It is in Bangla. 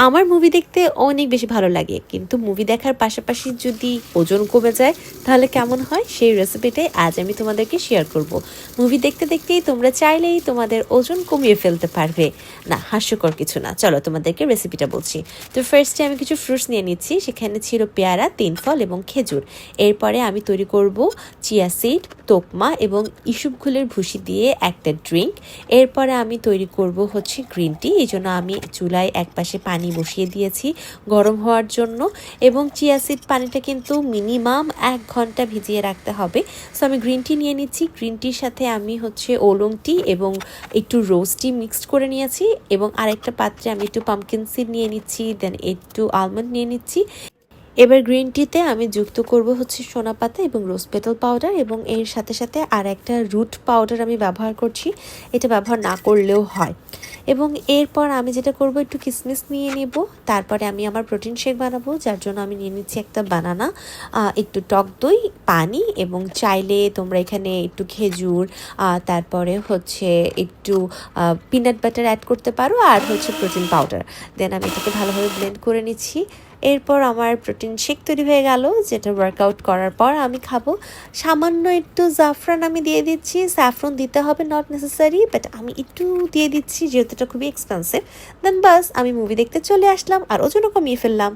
আমার মুভি দেখতে অনেক বেশি ভালো লাগে, কিন্তু মুভি দেখার পাশাপাশি যদি ওজন কমে যায় তাহলে কেমন হয় সেই রেসিপিটাই আজ আমি তোমাদেরকে শেয়ার করব। মুভি দেখতে দেখতেই তোমরা চাইলেই তোমাদের ওজন কমিয়ে ফেলতে পারবে। না, হাস্যকর কিছু না, চলো তোমাদেরকে রেসিপিটা বলছি। তো ফার্স্টে আমি কিছু ফ্রুটস নিয়ে নিচ্ছি, সেখানে ছিল পেয়ারা, 3 ফল এবং খেজুর। এরপরে আমি তৈরি করব চিয়া সিড, তোকমা এবং ইসুপঘুলের ভুসি দিয়ে একটা ড্রিঙ্ক। এরপরে আমি তৈরি করব হচ্ছে গ্রিন টি। এই জন্য আমি চুলায় একপাশে পানি বসিয়ে দিয়েছি গরম হওয়ার জন্য, এবং চিয়া সিড পানিটা কিন্তু মিনিমাম 1 ঘন্টা ভিজিয়ে রাখতে হবে। সো আমি গ্রিন টি নিয়ে নিচ্ছি। গ্রিন টির সাথে আমি হচ্ছে ওলং টি এবং একটু রোজ টি মিক্সড করে নিয়েছি, এবং আরেকটা পাত্রে আমি একটু পামকিন সিড নিয়ে নিচ্ছি, দেন একটু আলমন্ড নিয়ে নিচ্ছি। এবার গ্রিন টিতে আমি যুক্ত করব হচ্ছে সোনা পাতা এবং রোজ পেটাল পাউডার, এবং এর সাথে সাথে আর একটা রুট পাউডার আমি ব্যবহার করছি, এটা ব্যবহার না করলেও হয়। এবং এরপর আমি যেটা করব, একটু কিসমিস নিয়ে নেব। তারপরে আমি আমার প্রোটিন শেক বানাবো, যার জন্য আমি নিয়ে নিচ্ছি একটা বানানা, একটু টক দই, পানি, এবং চাইলে তোমরা এখানে একটু খেজুর, তারপরে হচ্ছে একটু পিনাট বাটার অ্যাড করতে পারো, আর হচ্ছে প্রোটিন পাউডার। দেন আমি এটাকে ভালোভাবে ব্লেন্ড করে নিচ্ছি। এরপর আমার প্রোটিন শেক তৈরি হয়ে গেল, যেটা ওয়ার্কআউট করার পর আমি খাবো। সামান্য একটু জাফরান আমি দিয়ে দিচ্ছি, স্যাফরন দিতে হবে নট নেসেসারি, বাট আমি একটু দিয়ে দিচ্ছি যেহেতু এটা খুবই এক্সপেন্সিভ। দেন বাস আমি মুভি দেখতে চলে আসলাম আর ওজনও কমিয়ে ফেললাম।